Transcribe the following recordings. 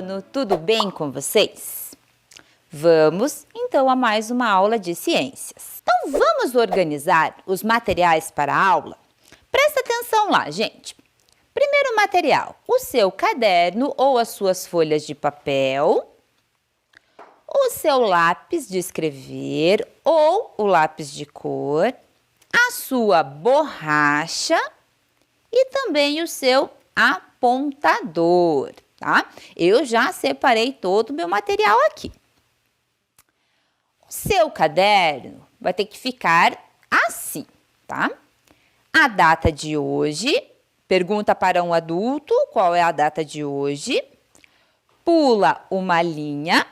ano, tudo bem com vocês? Vamos então a mais uma aula de ciências. Então vamos organizar os materiais para a aula? Presta atenção lá, gente. Primeiro material, o seu caderno ou as suas folhas de papel, o seu lápis de escrever ou o lápis de cor, a sua borracha e também o seu apontador, tá? Eu já separei todo o meu material aqui. O seu caderno vai ter que ficar assim, tá? A data de hoje, pergunta para um adulto qual é a data de hoje, pula uma linha.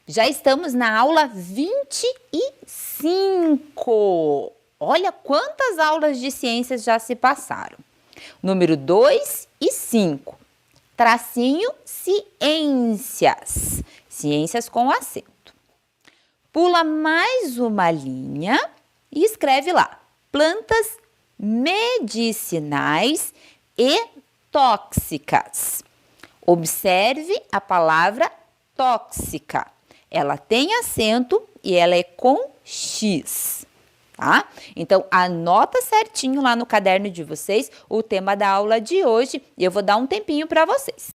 Já estamos na aula 25. Olha quantas aulas de ciências já se passaram. Número 2 e 5. Tracinho ciências. Ciências com acento. Pula mais uma linha e escreve lá. Plantas medicinais e tóxicas. Observe a palavra tóxica. Ela tem acento e ela é com X, tá? Então, anota certinho lá no caderno de vocês o tema da aula de hoje e eu vou dar um tempinho para vocês.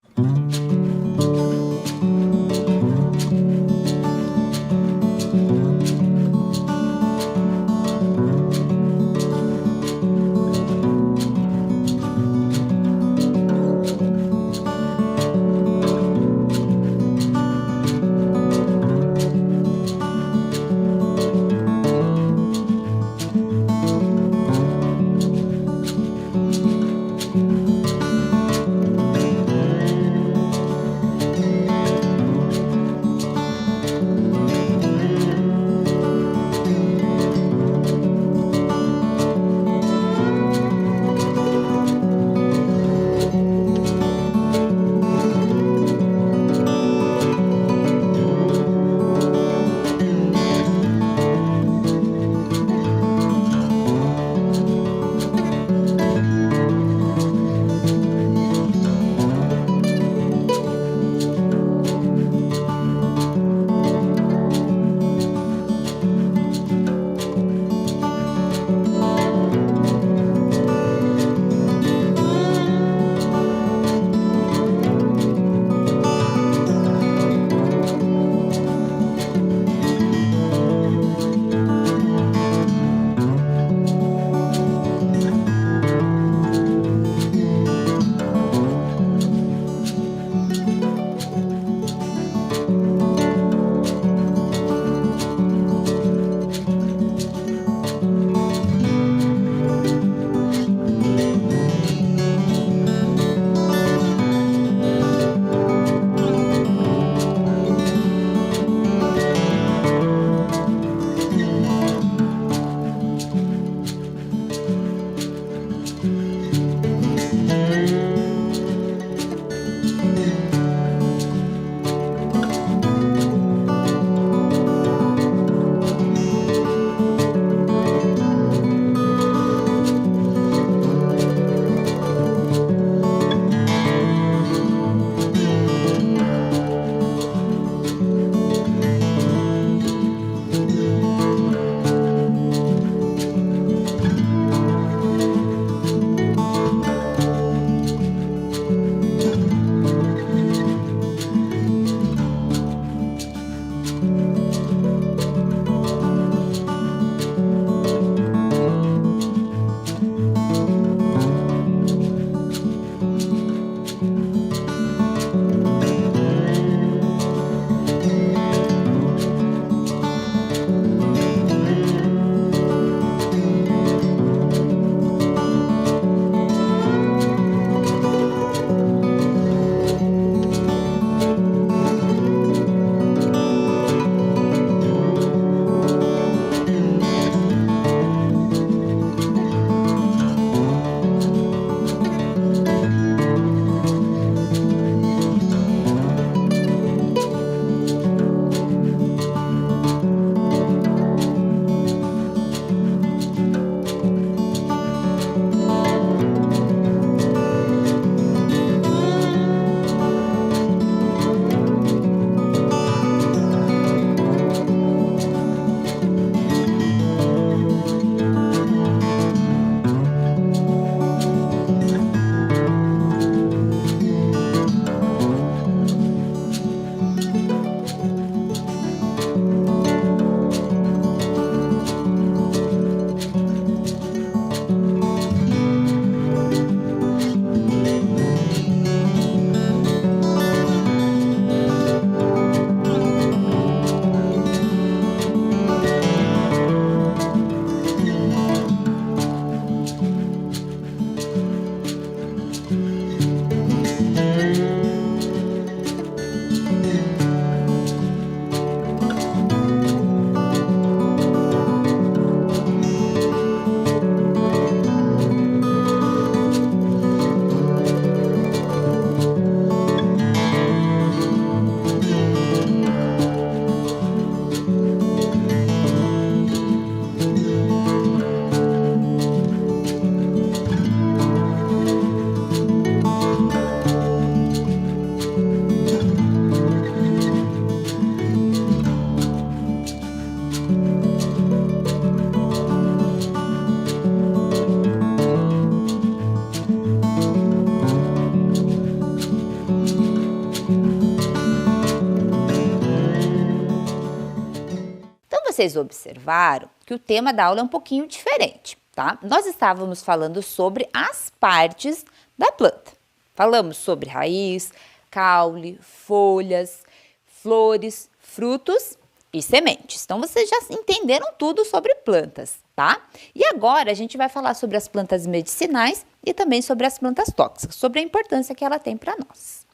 vocês observaram que o tema da aula é um pouquinho diferente, tá? Nós estávamos falando sobre as partes da planta. Falamos sobre raiz, caule, folhas, flores, frutos e sementes. Então, vocês já entenderam tudo sobre plantas, tá? E agora a gente vai falar sobre as plantas medicinais e também sobre as plantas tóxicas, sobre a importância que ela tem para nós.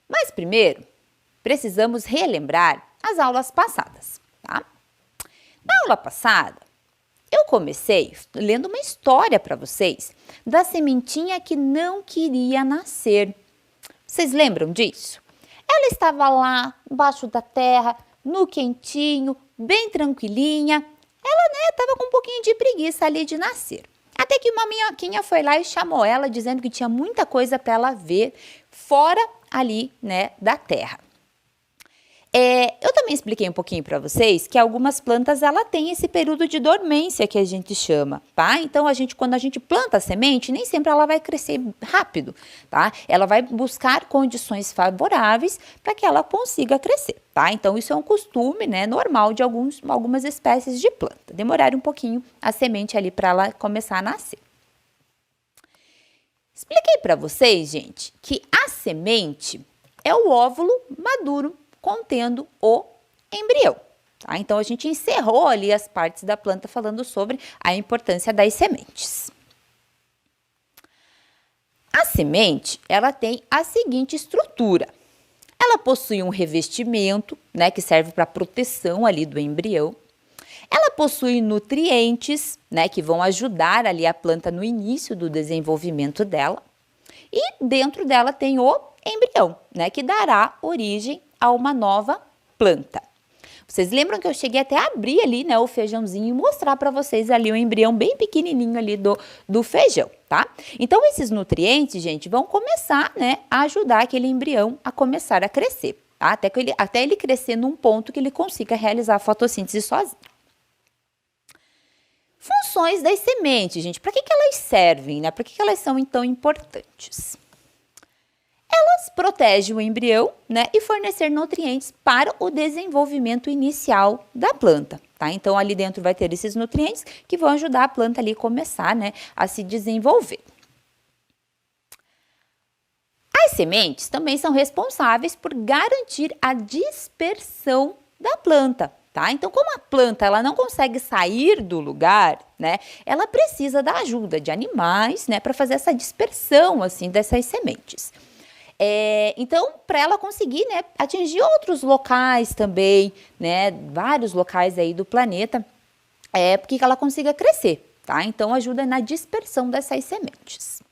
Mas primeiro, precisamos relembrar as aulas passadas, tá? Na aula passada, eu comecei lendo uma história para vocês da sementinha que não queria nascer. Vocês lembram disso? Ela estava lá, embaixo da terra, no quentinho, bem tranquilinha. Ela, estava com um pouquinho de preguiça ali de nascer. Até que uma minhoquinha foi lá e chamou ela, dizendo que tinha muita coisa para ela ver fora ali, da terra. Eu também expliquei um pouquinho para vocês que algumas plantas ela tem esse período de dormência que a gente chama, tá? Então quando a gente planta a semente, nem sempre ela vai crescer rápido, tá? Ela vai buscar condições favoráveis para que ela consiga crescer, tá? Então isso é um costume, normal de algumas espécies de planta, demorar um pouquinho a semente ali para ela começar a nascer. Expliquei para vocês, gente, que a semente é o óvulo maduro contendo o embrião, tá? Então, a gente encerrou ali as partes da planta falando sobre a importância das sementes. A semente, ela tem a seguinte estrutura. Ela possui um revestimento, que serve para proteção ali do embrião. Ela possui nutrientes, que vão ajudar ali a planta no início do desenvolvimento dela. E dentro dela tem o embrião, que dará origem a uma nova planta. Vocês lembram que eu cheguei até a abrir ali, o feijãozinho e mostrar para vocês ali o embrião bem pequenininho ali do feijão, tá? Então, esses nutrientes, gente, vão começar, a ajudar aquele embrião a começar a crescer, tá? Até ele crescer num ponto que ele consiga realizar a fotossíntese sozinho. Funções das sementes, gente, para que elas servem, Para que elas são tão importantes? Elas protegem o embrião, e fornecer nutrientes para o desenvolvimento inicial da planta, tá? Então, ali dentro vai ter esses nutrientes que vão ajudar a planta ali a começar, a se desenvolver. As sementes também são responsáveis por garantir a dispersão da planta, tá? Então, como a planta ela não consegue sair do lugar, ela precisa da ajuda de animais, para fazer essa dispersão, assim, dessas sementes. Então, para ela conseguir, atingir outros locais também, vários locais aí do planeta, porque ela consiga crescer, tá? Então, ajuda na dispersão dessas sementes.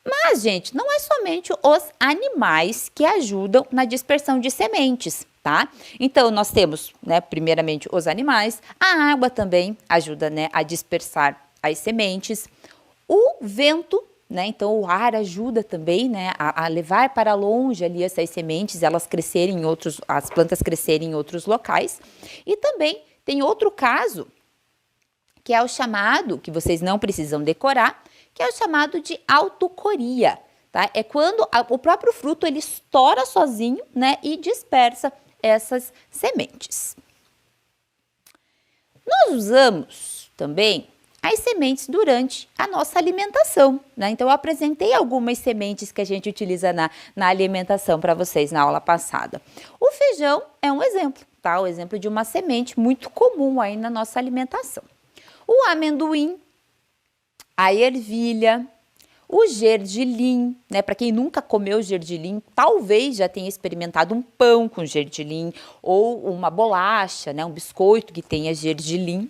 Mas, gente, não é somente os animais que ajudam na dispersão de sementes, tá? Então, nós temos, primeiramente, os animais, a água também ajuda, a dispersar as sementes, o vento, então, o ar ajuda também, a levar para longe ali essas sementes, as plantas crescerem em outros locais. E também tem outro caso, que é o chamado, que vocês não precisam decorar, que é o chamado de autocoria, tá? É quando o próprio fruto, ele estoura sozinho, e dispersa essas sementes. Nós usamos também as sementes durante a nossa alimentação, Então, eu apresentei algumas sementes que a gente utiliza na alimentação para vocês na aula passada. O feijão é um exemplo, tá? O exemplo de uma semente muito comum aí na nossa alimentação. O amendoim, a ervilha, o gergelim, Para quem nunca comeu gergelim, talvez já tenha experimentado um pão com gergelim ou uma bolacha, um biscoito que tenha gergelim.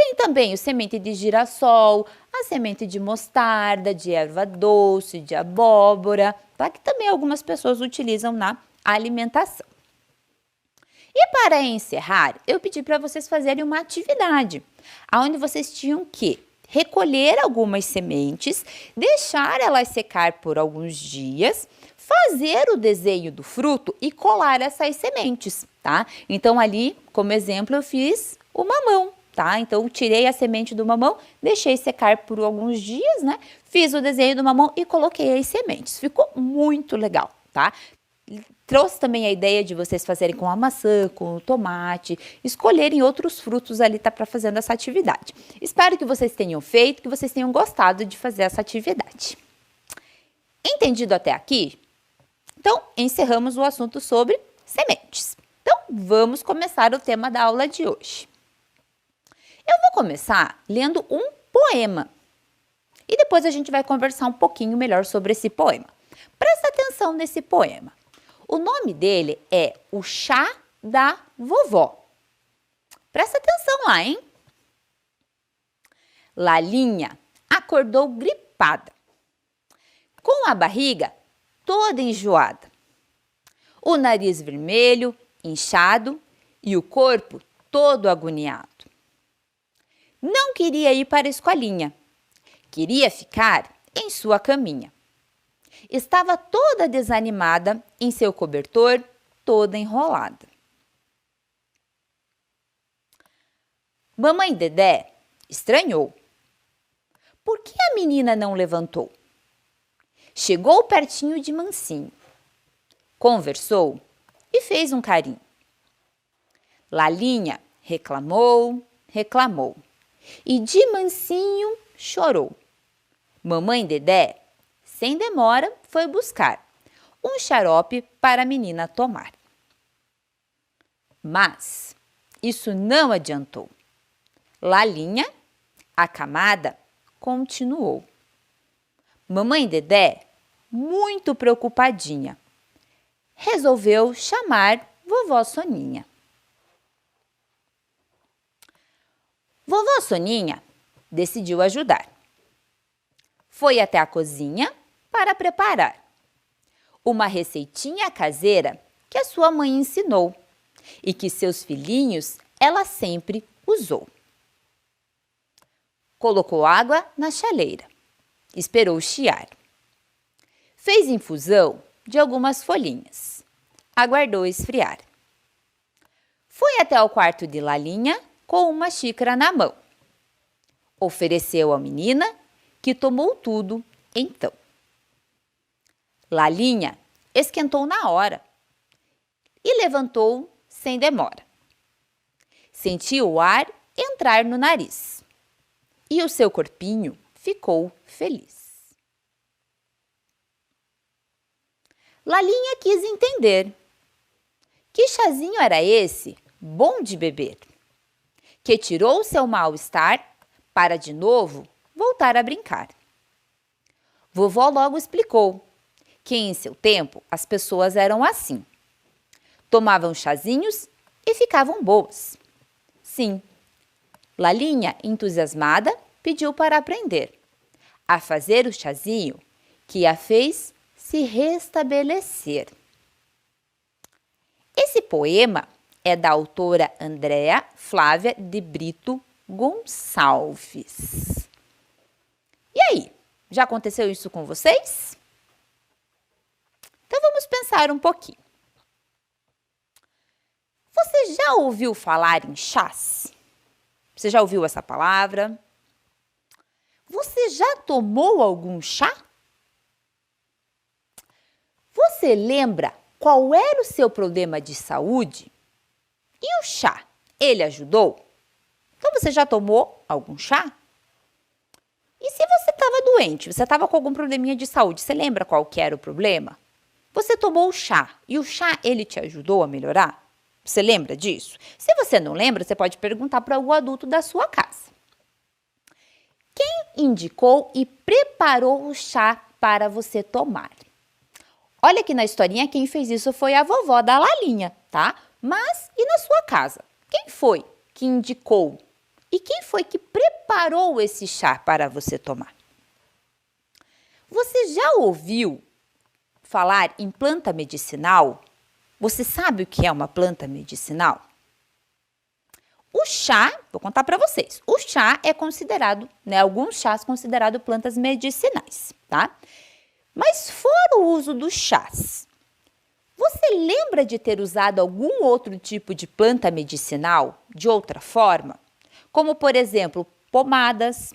Tem também o semente de girassol, a semente de mostarda, de erva doce, de abóbora, tá? Que também algumas pessoas utilizam na alimentação. E para encerrar, eu pedi para vocês fazerem uma atividade, onde vocês tinham que recolher algumas sementes, deixar elas secar por alguns dias, fazer o desenho do fruto e colar essas sementes, tá? Então, ali, como exemplo, eu fiz o mamão. Tá? Então, tirei a semente do mamão, deixei secar por alguns dias, Fiz o desenho do mamão e coloquei as sementes. Ficou muito legal, tá? Trouxe também a ideia de vocês fazerem com a maçã, com o tomate, escolherem outros frutos ali para fazendo essa atividade. Espero que vocês tenham feito, que vocês tenham gostado de fazer essa atividade. Entendido até aqui? Então, encerramos o assunto sobre sementes. Então, vamos começar o tema da aula de hoje. Eu vou começar lendo um poema e depois a gente vai conversar um pouquinho melhor sobre esse poema. Presta atenção nesse poema. O nome dele é O Chá da Vovó. Presta atenção lá, hein? Lalinha acordou gripada, com a barriga toda enjoada, o nariz vermelho, inchado e o corpo todo agoniado. Não queria ir para a escolinha, queria ficar em sua caminha. Estava toda desanimada em seu cobertor, toda enrolada. Mamãe Dedé estranhou. Por que a menina não levantou? Chegou pertinho de mansinho, conversou e fez um carinho. Lalinha reclamou, reclamou e de mansinho chorou. Mamãe Dedé, sem demora, foi buscar um xarope para a menina tomar. Mas isso não adiantou. Lalinha, acamada, continuou. Mamãe Dedé, muito preocupadinha, resolveu chamar vovó Soninha. Vovó Soninha decidiu ajudar. Foi até a cozinha para preparar uma receitinha caseira que a sua mãe ensinou e que seus filhinhos ela sempre usou. Colocou água na chaleira, esperou chiar. Fez infusão de algumas folhinhas, aguardou esfriar. Foi até o quarto de Lalinha com uma xícara na mão. Ofereceu à menina, que tomou tudo então. Lalinha esquentou na hora e levantou sem demora. Sentiu o ar entrar no nariz e o seu corpinho ficou feliz. Lalinha quis entender. Que chazinho era esse, bom de beber, que tirou seu mal-estar para de novo voltar a brincar? Vovó logo explicou que em seu tempo as pessoas eram assim. Tomavam chazinhos e ficavam boas. Sim, Lalinha, entusiasmada, pediu para aprender a fazer o chazinho que a fez se restabelecer. Esse poema é da autora Andréa Flávia de Brito Gonçalves. E aí, já aconteceu isso com vocês? Então vamos pensar um pouquinho. Você já ouviu falar em chás? Você já ouviu essa palavra? Você já tomou algum chá? Você lembra qual era o seu problema de saúde? E o chá, ele ajudou? Então você já tomou algum chá? E se você estava doente, você estava com algum probleminha de saúde, você lembra qual que era o problema? Você tomou o chá e o chá, ele te ajudou a melhorar? Você lembra disso? Se você não lembra, você pode perguntar para algum adulto da sua casa. Quem indicou e preparou o chá para você tomar? Olha aqui na historinha, quem fez isso foi a vovó da Lalinha, tá? Mas e na sua casa? Quem foi que indicou? E quem foi que preparou esse chá para você tomar? Você já ouviu falar em planta medicinal? Você sabe o que é uma planta medicinal? O chá, vou contar para vocês, o chá é considerado, alguns chás considerados plantas medicinais, tá? Mas fora o uso dos chás, você lembra de ter usado algum outro tipo de planta medicinal de outra forma? Como, por exemplo, pomadas,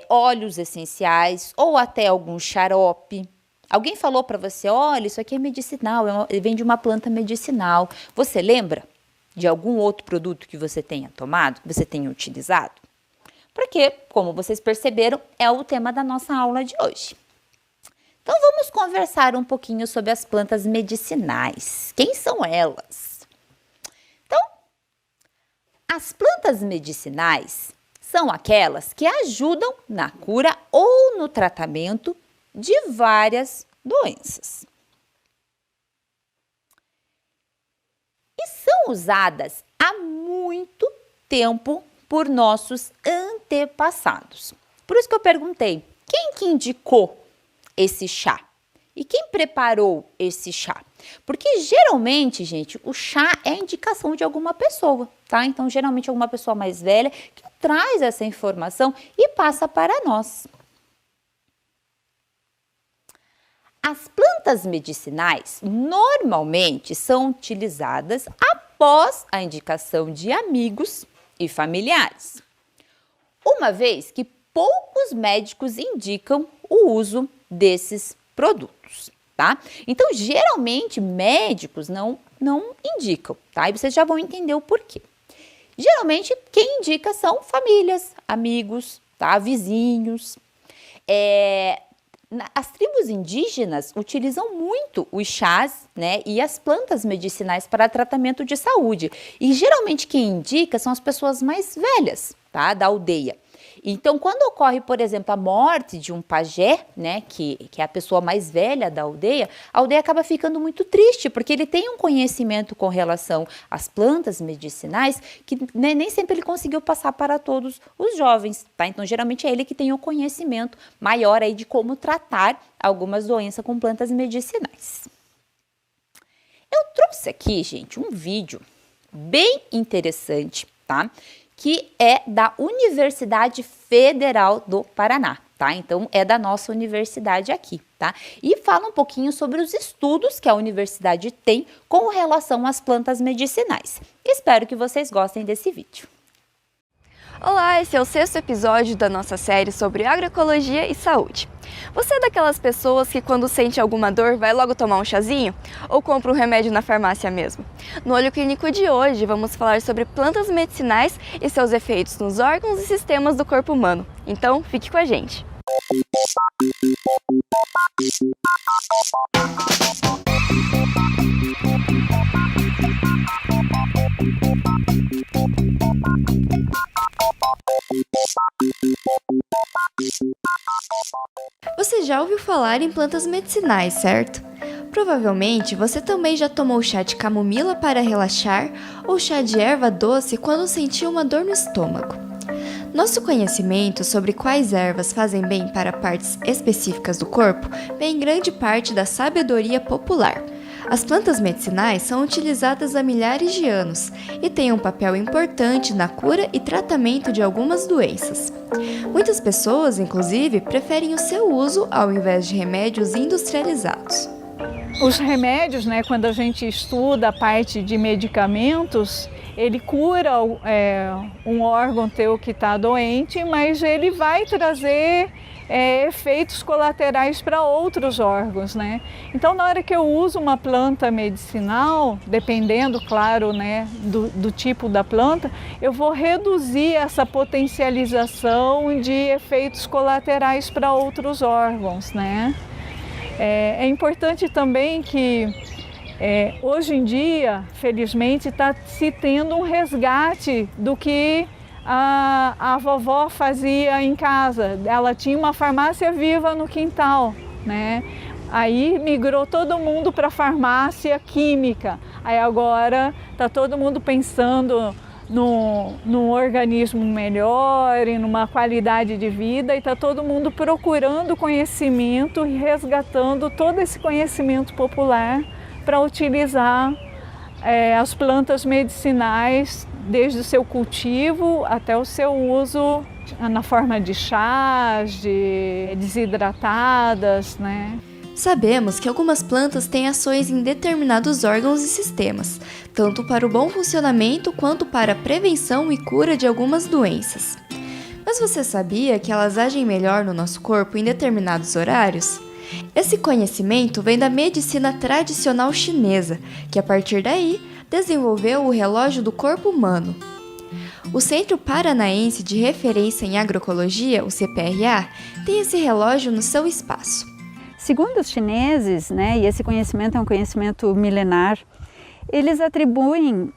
óleos essenciais ou até algum xarope, Alguém falou para você, olha, isso aqui é medicinal, vem de uma planta medicinal. Você lembra de algum outro produto que você tenha tomado, que você tenha utilizado? Porque, como vocês perceberam, é o tema da nossa aula de hoje. Então, vamos conversar um pouquinho sobre as plantas medicinais. Quem são elas? Então, as plantas medicinais são aquelas que ajudam na cura ou no tratamento de várias doenças. E são usadas há muito tempo por nossos antepassados. Por isso que eu perguntei, quem que indicou esse chá? E quem preparou esse chá? Porque geralmente, gente, o chá é a indicação de alguma pessoa, tá? Então, geralmente, alguma pessoa mais velha que traz essa informação e passa para nós. As plantas medicinais normalmente são utilizadas após a indicação de amigos e familiares, uma vez que poucos médicos indicam o uso desses produtos, tá? Então, geralmente, médicos não indicam, tá? E vocês já vão entender o porquê. Geralmente, quem indica são famílias, amigos, tá? Vizinhos. As tribos indígenas utilizam muito os chás, né, e as plantas medicinais para tratamento de saúde. E geralmente quem indica são as pessoas mais velhas, tá, da aldeia. Então, quando ocorre, por exemplo, a morte de um pajé, né, que é a pessoa mais velha da aldeia, a aldeia acaba ficando muito triste, porque ele tem um conhecimento com relação às plantas medicinais que, né, nem sempre ele conseguiu passar para todos os jovens, tá? Então, geralmente é ele que tem o conhecimento maior aí de como tratar algumas doenças com plantas medicinais. Eu trouxe aqui, gente, um vídeo bem interessante, tá? Que é da Universidade Federal do Paraná, tá? Então, é da nossa universidade aqui, tá? E fala um pouquinho sobre os estudos que a universidade tem com relação às plantas medicinais. Espero que vocês gostem desse vídeo. Olá, esse é o 6º episódio da nossa série sobre agroecologia e saúde. Você é daquelas pessoas que quando sente alguma dor vai logo tomar um chazinho? Ou compra um remédio na farmácia mesmo? No Olho Clínico de hoje vamos falar sobre plantas medicinais e seus efeitos nos órgãos e sistemas do corpo humano. Então, fique com a gente! Você já ouviu falar em plantas medicinais, certo? Provavelmente você também já tomou chá de camomila para relaxar ou chá de erva doce quando sentiu uma dor no estômago. Nosso conhecimento sobre quais ervas fazem bem para partes específicas do corpo vem em grande parte da sabedoria popular. As plantas medicinais são utilizadas há milhares de anos e têm um papel importante na cura e tratamento de algumas doenças. Muitas pessoas, inclusive, preferem o seu uso ao invés de remédios industrializados. Os remédios, né, quando a gente estuda a parte de medicamentos, ele cura um órgão teu que está doente, mas ele vai trazer efeitos colaterais para outros órgãos, né? Então, na hora que eu uso uma planta medicinal, dependendo, claro, né, do tipo da planta, eu vou reduzir essa potencialização de efeitos colaterais para outros órgãos, né? É importante também que hoje em dia, felizmente, está se tendo um resgate do que a vovó fazia em casa. Ela tinha uma farmácia viva no quintal, né? Aí migrou todo mundo para a farmácia química. Aí agora está todo mundo pensando num organismo melhor e numa qualidade de vida, e está todo mundo procurando conhecimento e resgatando todo esse conhecimento popular para utilizar as plantas medicinais, desde o seu cultivo até o seu uso na forma de chás, de desidratadas, né? Sabemos que algumas plantas têm ações em determinados órgãos e sistemas, tanto para o bom funcionamento quanto para a prevenção e cura de algumas doenças. Mas você sabia que elas agem melhor no nosso corpo em determinados horários? Esse conhecimento vem da medicina tradicional chinesa, que a partir daí desenvolveu o relógio do corpo humano. O Centro Paranaense de Referência em Agroecologia, o CPRA, tem esse relógio no seu espaço. Segundo os chineses, e esse conhecimento é um conhecimento milenar, eles atribuem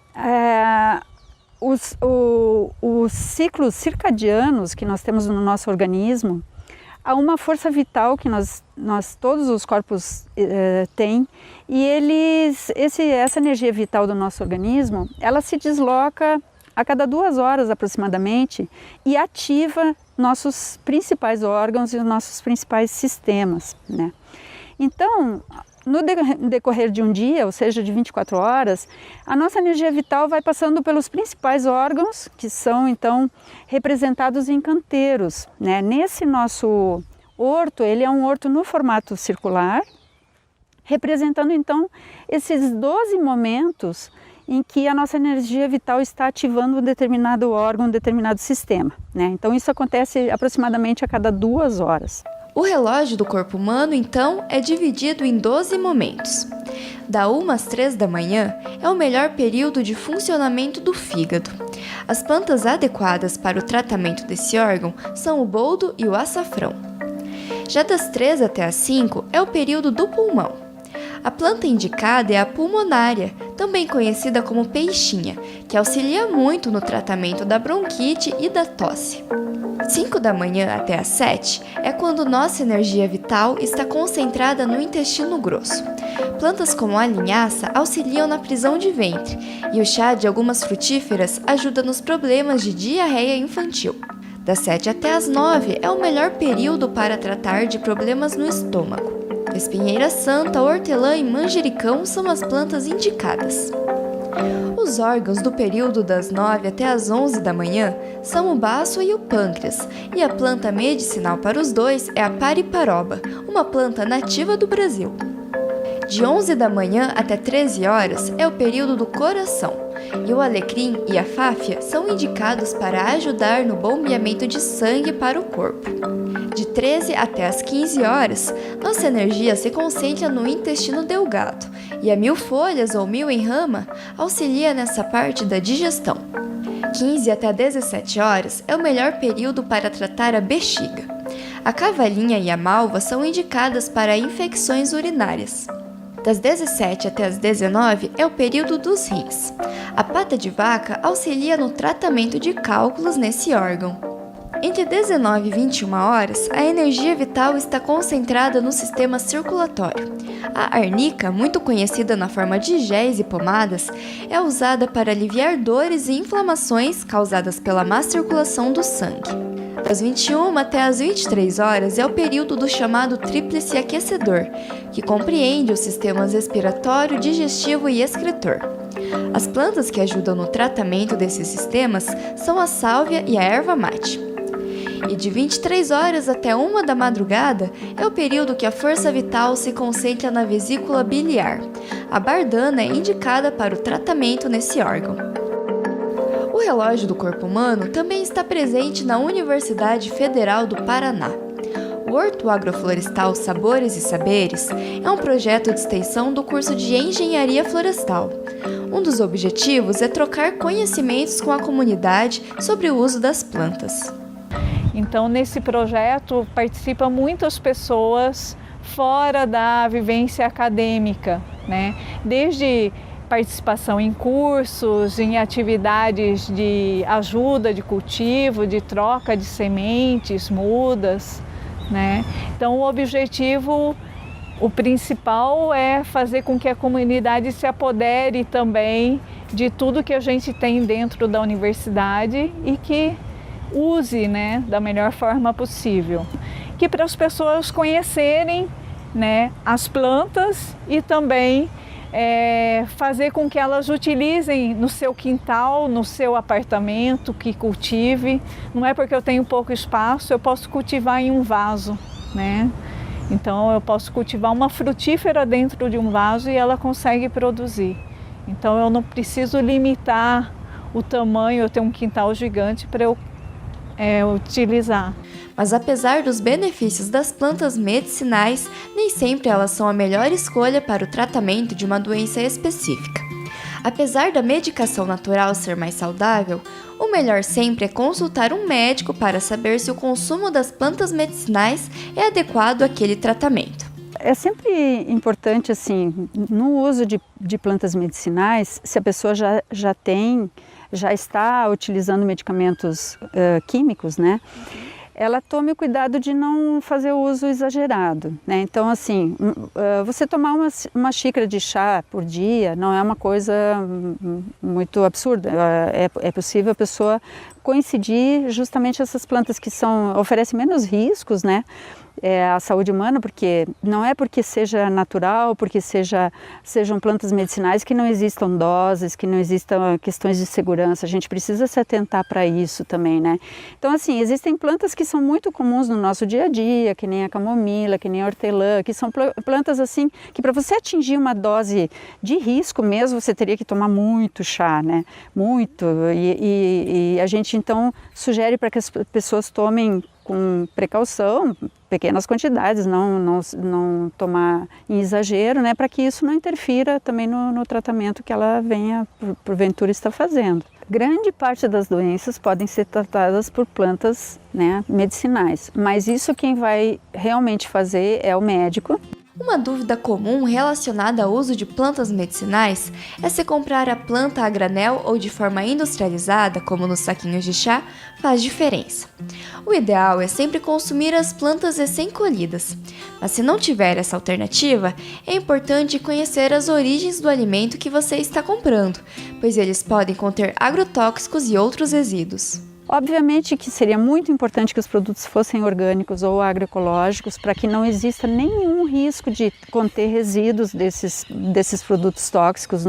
os ciclos circadianos que nós temos no nosso organismo a uma força vital que nós todos os corpos têm, e essa energia vital do nosso organismo, ela se desloca a cada 2 horas aproximadamente e ativa nossos principais órgãos e os nossos principais sistemas, Então, no decorrer de um dia, ou seja, de 24 horas, a nossa energia vital vai passando pelos principais órgãos, que são então representados em canteiros, Nesse nosso horto, ele é um horto no formato circular, representando então esses 12 momentos em que a nossa energia vital está ativando um determinado órgão, um determinado sistema, Então isso acontece aproximadamente a cada 2 horas. O relógio do corpo humano, então, é dividido em 12 momentos. Da 1 às 3 da manhã é o melhor período de funcionamento do fígado. As plantas adequadas para o tratamento desse órgão são o boldo e o açafrão. Já das 3 até as 5 é o período do pulmão. A planta indicada é a pulmonária, também conhecida como peixinha, que auxilia muito no tratamento da bronquite e da tosse. 5 da manhã até as 7 é quando nossa energia vital está concentrada no intestino grosso. Plantas como a linhaça auxiliam na prisão de ventre e o chá de algumas frutíferas ajuda nos problemas de diarreia infantil. Das 7 até as 9 é o melhor período para tratar de problemas no estômago. Espinheira santa, hortelã e manjericão são as plantas indicadas. Os órgãos do período das 9 até as 11 da manhã são o baço e o pâncreas, e a planta medicinal para os dois é a pariparoba, uma planta nativa do Brasil. De 11 da manhã até 13 horas é o período do coração, e o alecrim e a fáfia são indicados para ajudar no bombeamento de sangue para o corpo. De 13 até as 15 horas, nossa energia se concentra no intestino delgado, e a mil-folhas ou mil-em-rama auxilia nessa parte da digestão. 15 até 17 horas é o melhor período para tratar a bexiga. A cavalinha e a malva são indicadas para infecções urinárias. Das 17 até as 19 é o período dos rins. A pata de vaca auxilia no tratamento de cálculos nesse órgão. Entre 19 e 21 horas, a energia vital está concentrada no sistema circulatório. A arnica, muito conhecida na forma de géis e pomadas, é usada para aliviar dores e inflamações causadas pela má circulação do sangue. Das 21 até as 23 horas é o período do chamado tríplice aquecedor, que compreende os sistemas respiratório, digestivo e excretor. As plantas que ajudam no tratamento desses sistemas são a sálvia e a erva mate. E de 23 horas até 1 da madrugada é o período que a força vital se concentra na vesícula biliar. A bardana é indicada para o tratamento nesse órgão. O relógio do corpo humano também está presente na Universidade Federal do Paraná. O Horto Agroflorestal Sabores e Saberes é um projeto de extensão do curso de Engenharia Florestal. Um dos objetivos é trocar conhecimentos com a comunidade sobre o uso das plantas. Então, nesse projeto participam muitas pessoas fora da vivência acadêmica, Desde participação em cursos, em atividades de ajuda de cultivo, de troca de sementes, mudas, Então, o objetivo, o principal é fazer com que a comunidade se apodere também de tudo que a gente tem dentro da universidade e que use, da melhor forma possível. Que para as pessoas conhecerem, as plantas e também fazer com que elas utilizem no seu quintal, no seu apartamento, que cultive. Não é porque eu tenho pouco espaço, eu posso cultivar em um vaso, Então eu posso cultivar uma frutífera dentro de um vaso e ela consegue produzir. Então eu não preciso limitar o tamanho, eu tenho um quintal gigante para eu utilizar. Mas apesar dos benefícios das plantas medicinais, nem sempre elas são a melhor escolha para o tratamento de uma doença específica. Apesar da medicação natural ser mais saudável, o melhor sempre é consultar um médico para saber se o consumo das plantas medicinais é adequado àquele tratamento. É sempre importante, assim, no uso de plantas medicinais, se a pessoa já está utilizando medicamentos químicos, né? Ela tome o cuidado de não fazer o uso exagerado, né? Então, assim, você tomar uma xícara de chá por dia não é uma coisa muito absurda. É possível a pessoa coincidir justamente essas plantas que oferecem menos riscos, né? À saúde humana, porque não é porque seja natural, porque sejam plantas medicinais que não existam doses, que não existam questões de segurança. A gente precisa se atentar para isso também, né? Então, assim, existem plantas que são muito comuns no nosso dia a dia, que nem a camomila, que nem a hortelã, que são plantas assim, que para você atingir uma dose de risco mesmo, você teria que tomar muito chá, né? Muito. E a gente, então, sugere para que as pessoas tomem com precaução, pequenas quantidades, não tomar em exagero, né, para que isso não interfira também no tratamento que ela venha, porventura, estar fazendo. Grande parte das doenças podem ser tratadas por plantas, né, medicinais, mas isso quem vai realmente fazer é o médico. Uma dúvida comum relacionada ao uso de plantas medicinais é se comprar a planta a granel ou de forma industrializada, como nos saquinhos de chá, faz diferença. O ideal é sempre consumir as plantas recém-colhidas, mas se não tiver essa alternativa, é importante conhecer as origens do alimento que você está comprando, pois eles podem conter agrotóxicos e outros resíduos. Obviamente que seria muito importante que os produtos fossem orgânicos ou agroecológicos para que não exista nenhum risco de conter resíduos desses produtos tóxicos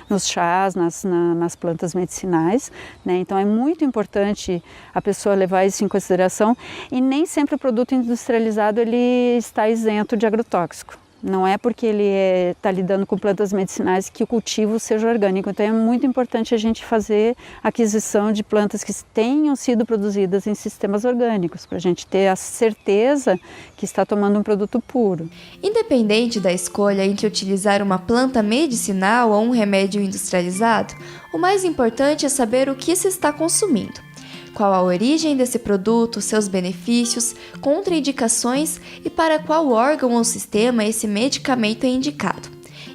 nos chás, nas plantas medicinais, né? Então é muito importante a pessoa levar isso em consideração e nem sempre o produto industrializado ele está isento de agrotóxico. Não é porque ele está lidando com plantas medicinais que o cultivo seja orgânico. Então é muito importante a gente fazer aquisição de plantas que tenham sido produzidas em sistemas orgânicos, para a gente ter a certeza que está tomando um produto puro. Independente da escolha entre utilizar uma planta medicinal ou um remédio industrializado, o mais importante é saber o que se está consumindo. Qual a origem desse produto, seus benefícios, contraindicações e para qual órgão ou sistema esse medicamento é indicado.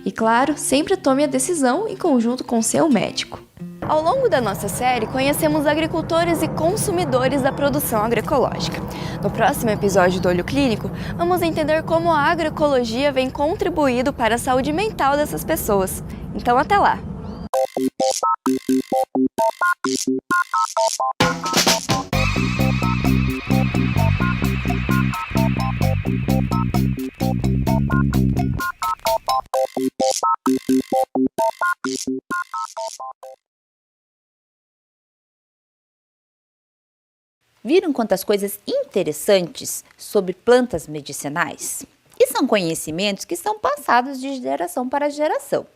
E claro, sempre tome a decisão em conjunto com seu médico. Ao longo da nossa série, conhecemos agricultores e consumidores da produção agroecológica. No próximo episódio do Olho Clínico, vamos entender como a agroecologia vem contribuindo para a saúde mental dessas pessoas. Então, até lá! Viram quantas coisas interessantes sobre plantas medicinais? E são conhecimentos que são passados de geração para geração.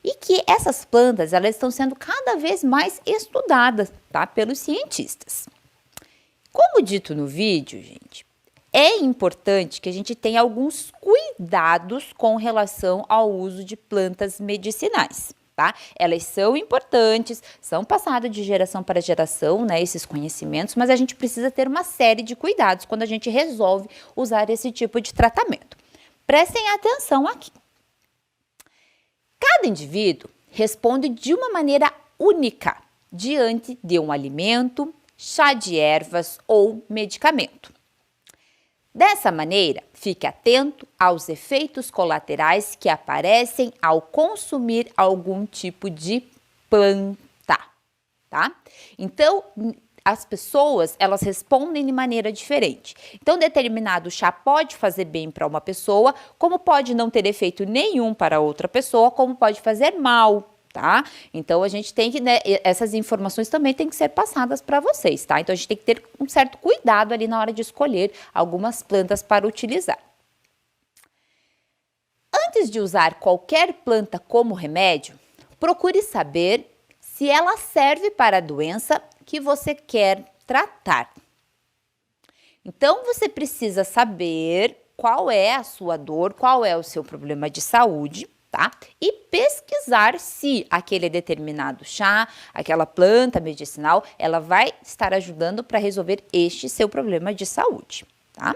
E que essas plantas elas estão sendo cada vez mais estudadas, tá, pelos cientistas. Como dito no vídeo, gente, é importante que a gente tenha alguns cuidados com relação ao uso de plantas medicinais. Tá? Elas são importantes, são passadas de geração para geração, né, esses conhecimentos, mas a gente precisa ter uma série de cuidados quando a gente resolve usar esse tipo de tratamento. Prestem atenção aqui. Cada indivíduo responde de uma maneira única diante de um alimento, chá de ervas ou medicamento. Dessa maneira, fique atento aos efeitos colaterais que aparecem ao consumir algum tipo de planta, tá? Então, as pessoas, elas respondem de maneira diferente. Então, determinado chá pode fazer bem para uma pessoa, como pode não ter efeito nenhum para outra pessoa, como pode fazer mal. Tá? Então, a gente tem que, né, essas informações também têm que ser passadas para vocês, tá? Então, a gente tem que ter um certo cuidado ali na hora de escolher algumas plantas para utilizar. Antes de usar qualquer planta como remédio, procure saber se ela serve para a doença que você quer tratar, Então, você precisa saber qual é a sua dor, qual é o seu problema de saúde, tá? E pesquisar se aquele determinado chá, aquela planta medicinal, ela vai estar ajudando para resolver este seu problema de saúde, tá?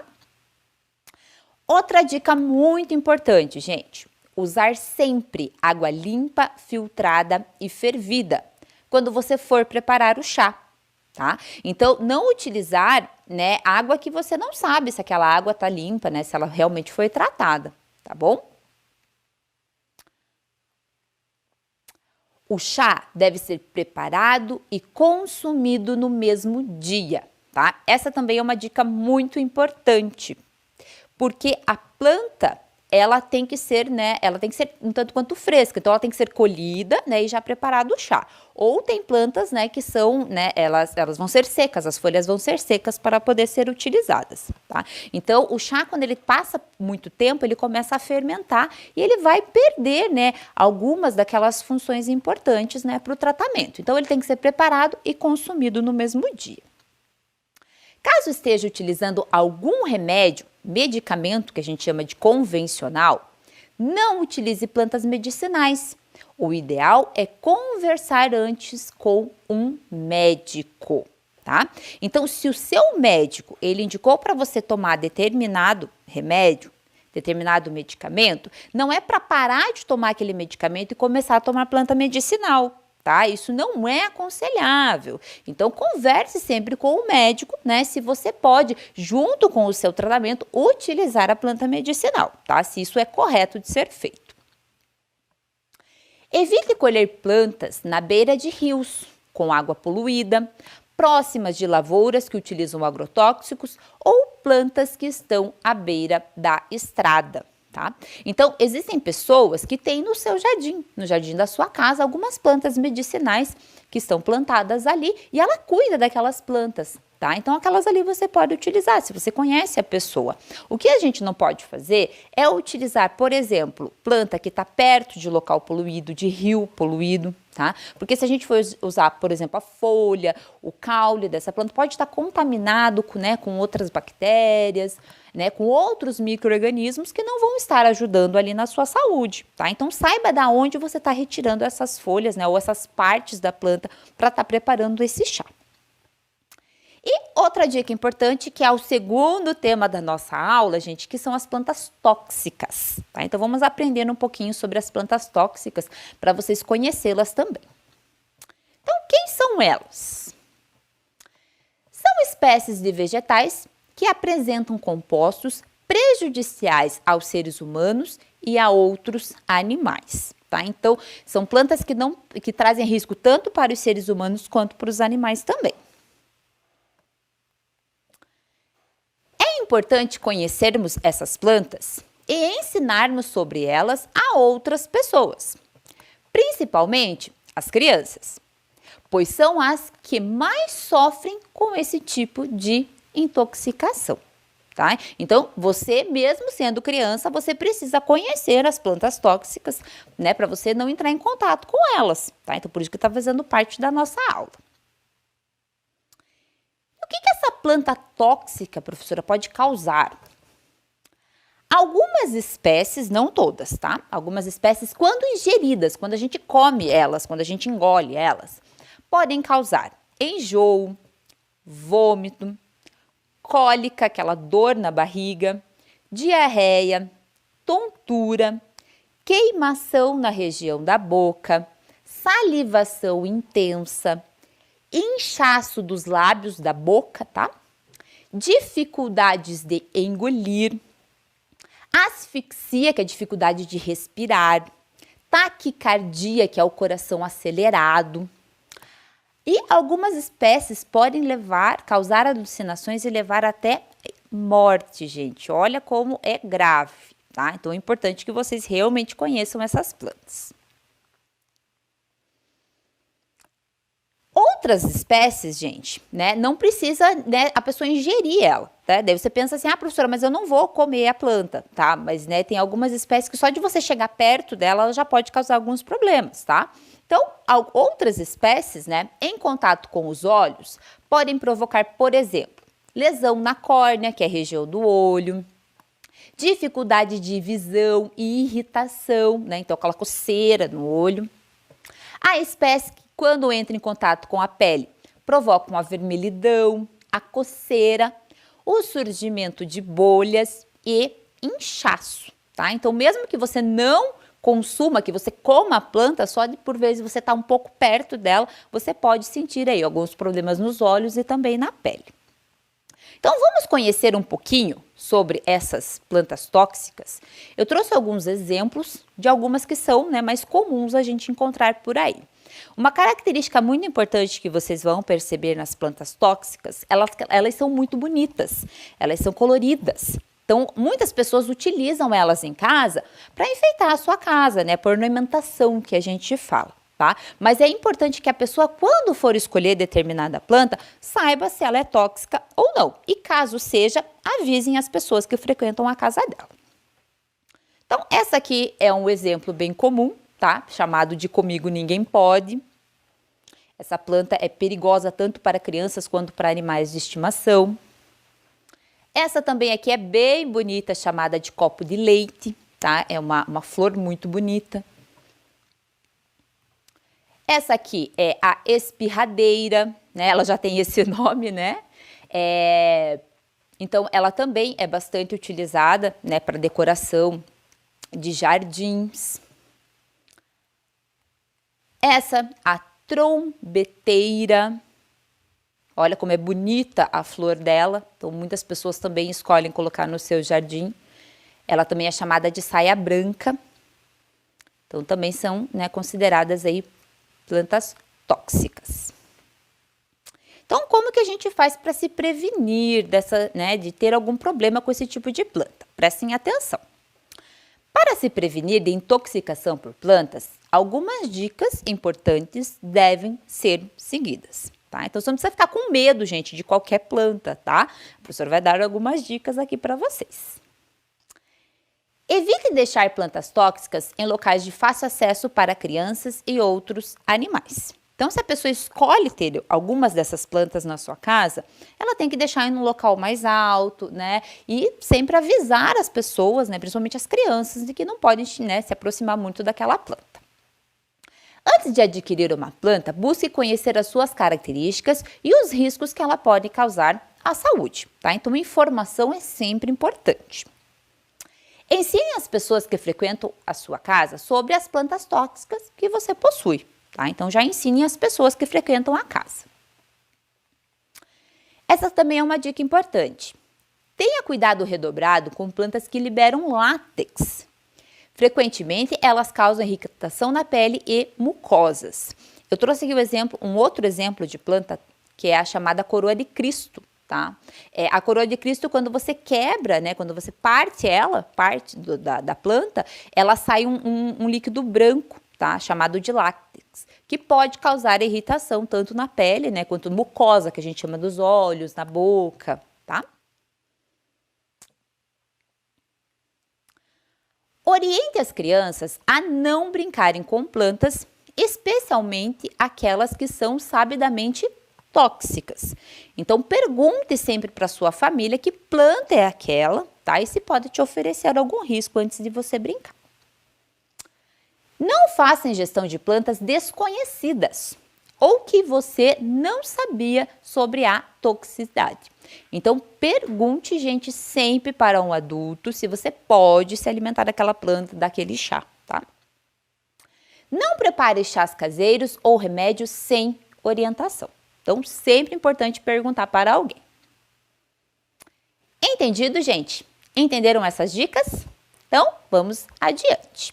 Outra dica muito importante, gente, usar sempre água limpa, filtrada e fervida quando você for preparar o chá, tá? Então, não utilizar, né, água que você não sabe se aquela água tá limpa, né, se ela realmente foi tratada, tá bom? O chá deve ser preparado e consumido no mesmo dia, tá? Essa também é uma dica muito importante, porque a planta, ela tem que ser, né, ela tem que ser um tanto quanto fresca, então ela tem que ser colhida, né, e já preparado o chá. Ou tem plantas, né, que são, né, elas vão ser secas, as folhas vão ser secas para poder ser utilizadas, tá? Então, o chá, quando ele passa muito tempo, ele começa a fermentar e ele vai perder, né, algumas daquelas funções importantes, né, para o tratamento. Então, ele tem que ser preparado e consumido no mesmo dia. Caso esteja utilizando algum remédio, medicamento que a gente chama de convencional, não utilize plantas medicinais. O ideal é conversar antes com um médico, tá? Então, se o seu médico, ele indicou para você tomar determinado remédio, determinado medicamento, não é para parar de tomar aquele medicamento e começar a tomar planta medicinal. Tá? Isso não é aconselhável. Então, converse sempre com o médico, né? Se você pode, junto com o seu tratamento, utilizar a planta medicinal, tá? Se isso é correto de ser feito. Evite colher plantas na beira de rios, com água poluída, próximas de lavouras que utilizam agrotóxicos ou plantas que estão à beira da estrada. Tá? Então, existem pessoas que têm no seu jardim, no jardim da sua casa, algumas plantas medicinais que estão plantadas ali e ela cuida daquelas plantas, tá? Então, aquelas ali você pode utilizar, se você conhece a pessoa. O que a gente não pode fazer é utilizar, por exemplo, planta que está perto de local poluído, de rio poluído, tá? Porque se a gente for usar, por exemplo, a folha, o caule dessa planta, pode estar contaminado com outras bactérias, né, com outros micro-organismos que não vão estar ajudando ali na sua saúde, tá? Então, saiba da onde você está retirando essas folhas, né, ou essas partes da planta para estar preparando esse chá. E outra dica importante, que é o segundo tema da nossa aula, gente, que são as plantas tóxicas, tá? Então, vamos aprender um pouquinho sobre as plantas tóxicas para vocês conhecê-las também. Então, quem são elas? São espécies de vegetais que apresentam compostos prejudiciais aos seres humanos e a outros animais, tá? Então, são plantas que trazem risco tanto para os seres humanos quanto para os animais também. É importante conhecermos essas plantas e ensinarmos sobre elas a outras pessoas, principalmente as crianças, pois são as que mais sofrem com esse tipo de intoxicação, tá? Então, você mesmo sendo criança, você precisa conhecer as plantas tóxicas, né, para você não entrar em contato com elas, tá? Então, por isso que está fazendo parte da nossa aula. O que essa planta tóxica, professora, pode causar? Algumas espécies, não todas, tá? Algumas espécies, quando ingeridas, quando a gente come elas, quando a gente engole elas, podem causar enjoo, vômito, cólica, aquela dor na barriga, diarreia, tontura, queimação na região da boca, salivação intensa, inchaço dos lábios da boca, tá? Dificuldades de engolir, asfixia, que é a dificuldade de respirar, taquicardia, que é o coração acelerado. E algumas espécies podem causar alucinações e levar até morte, gente. Olha como é grave, tá? Então é importante que vocês realmente conheçam essas plantas. Outras espécies, gente, né, não precisa, né, a pessoa ingerir ela, tá? Daí você pensa assim, professora, mas eu não vou comer a planta, tá? Mas, né, tem algumas espécies que só de você chegar perto dela, ela já pode causar alguns problemas, tá? Então, outras espécies, né, em contato com os olhos, podem provocar, por exemplo, lesão na córnea, que é a região do olho, dificuldade de visão e irritação, né? Então aquela coceira no olho. A espécie que, quando entra em contato com a pele, provoca uma vermelhidão, a coceira, o surgimento de bolhas e inchaço, tá? Então mesmo que você não consuma, que você coma a planta, só de por vezes você está um pouco perto dela, você pode sentir aí alguns problemas nos olhos e também na pele. Então vamos conhecer um pouquinho sobre essas plantas tóxicas. Eu trouxe alguns exemplos de algumas que são, né, mais comuns a gente encontrar por aí. Uma característica muito importante que vocês vão perceber nas plantas tóxicas, elas são muito bonitas, elas são coloridas. Então, muitas pessoas utilizam elas em casa para enfeitar a sua casa, né? Por ornamentação que a gente fala, tá? Mas é importante que a pessoa, quando for escolher determinada planta, saiba se ela é tóxica ou não. E caso seja, avisem as pessoas que frequentam a casa dela. Então, essa aqui é um exemplo bem comum, tá? Chamado de Comigo Ninguém Pode. Essa planta é perigosa tanto para crianças quanto para animais de estimação. Essa também aqui é bem bonita, chamada de copo de leite, tá? É uma flor muito bonita. Essa aqui é a espirradeira, né? Ela já tem esse nome, né? Então, ela também é bastante utilizada, né, para decoração de jardins. Essa, a trombeteira. Olha como é bonita a flor dela, então muitas pessoas também escolhem colocar no seu jardim. Ela também é chamada de saia branca, então também são, né, consideradas aí plantas tóxicas. Então, como que a gente faz para se prevenir dessa, né, de ter algum problema com esse tipo de planta? Prestem atenção. Para se prevenir de intoxicação por plantas, algumas dicas importantes devem ser seguidas. Tá? Então, você não precisa ficar com medo, gente, de qualquer planta, tá? O professor vai dar algumas dicas aqui para vocês. Evite deixar plantas tóxicas em locais de fácil acesso para crianças e outros animais. Então, se a pessoa escolhe ter algumas dessas plantas na sua casa, ela tem que deixar em um local mais alto, né? E sempre avisar as pessoas, né, principalmente as crianças, de que não podem, né, se aproximar muito daquela planta. Antes de adquirir uma planta, busque conhecer as suas características e os riscos que ela pode causar à saúde, tá? Então, informação é sempre importante. Ensine as pessoas que frequentam a sua casa sobre as plantas tóxicas que você possui, tá? Então, já ensine as pessoas que frequentam a casa. Essa também é uma dica importante. Tenha cuidado redobrado com plantas que liberam látex. Frequentemente, elas causam irritação na pele e mucosas. Eu trouxe aqui um outro exemplo de planta, que é a chamada coroa de Cristo, tá? A coroa de Cristo, quando você quebra, né, quando você parte da planta, ela sai um líquido branco, tá? Chamado de látex, que pode causar irritação tanto na pele, né, quanto mucosa, que a gente chama dos olhos, na boca, tá? Oriente as crianças a não brincarem com plantas, especialmente aquelas que são sabidamente tóxicas. Então, pergunte sempre para sua família que planta é aquela, tá? E se pode te oferecer algum risco antes de você brincar. Não faça ingestão de plantas desconhecidas ou que você não sabia sobre a toxicidade. Então, pergunte, gente, sempre para um adulto se você pode se alimentar daquela planta, daquele chá, tá? Não prepare chás caseiros ou remédios sem orientação. Então, sempre importante perguntar para alguém. Entendido, gente? Entenderam essas dicas? Então, vamos adiante.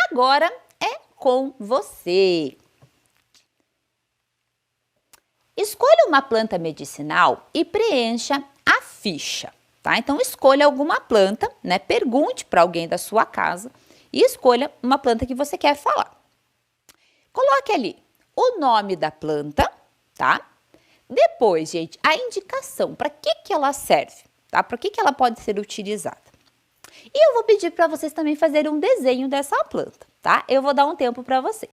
Agora é com você. Escolha uma planta medicinal e preencha a ficha, tá? Então, escolha alguma planta, né? Pergunte para alguém da sua casa e escolha uma planta que você quer falar. Coloque ali o nome da planta, tá? Depois, gente, a indicação, para que ela serve, tá? Para que ela pode ser utilizada. E eu vou pedir para vocês também fazerem um desenho dessa planta, tá? Eu vou dar um tempo para vocês.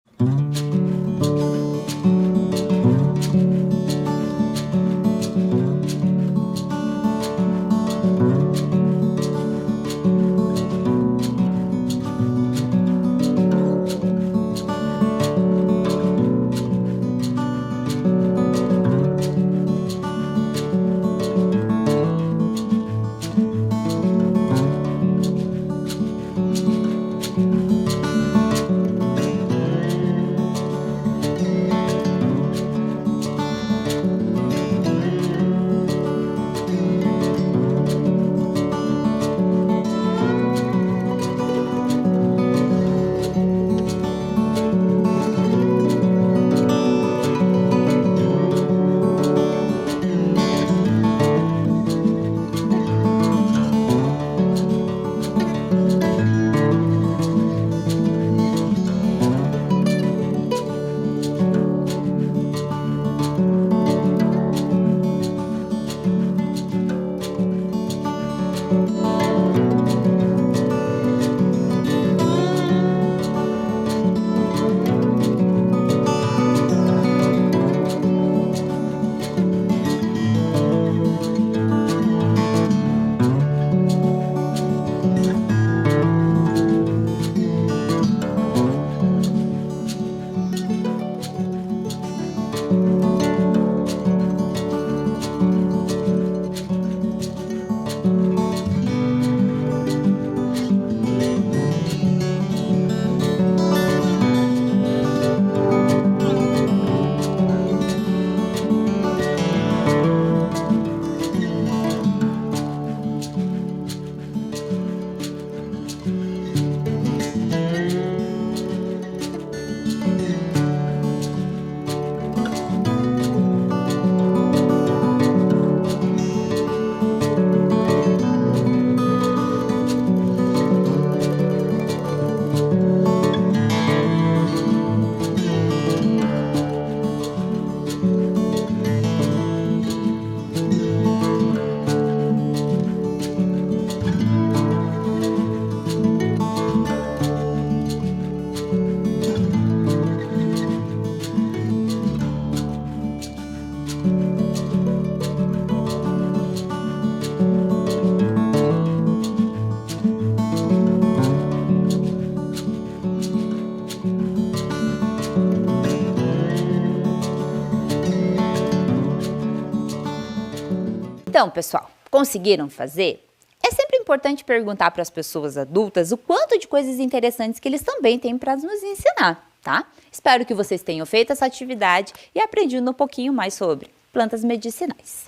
Então, pessoal, conseguiram fazer? É sempre importante perguntar para as pessoas adultas o quanto de coisas interessantes que eles também têm para nos ensinar, tá? Espero que vocês tenham feito essa atividade e aprendido um pouquinho mais sobre plantas medicinais.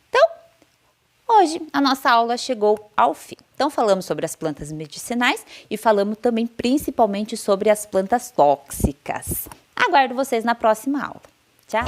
Então, hoje a nossa aula chegou ao fim. Então, falamos sobre as plantas medicinais e falamos também principalmente sobre as plantas tóxicas. Aguardo vocês na próxima aula. Tchau!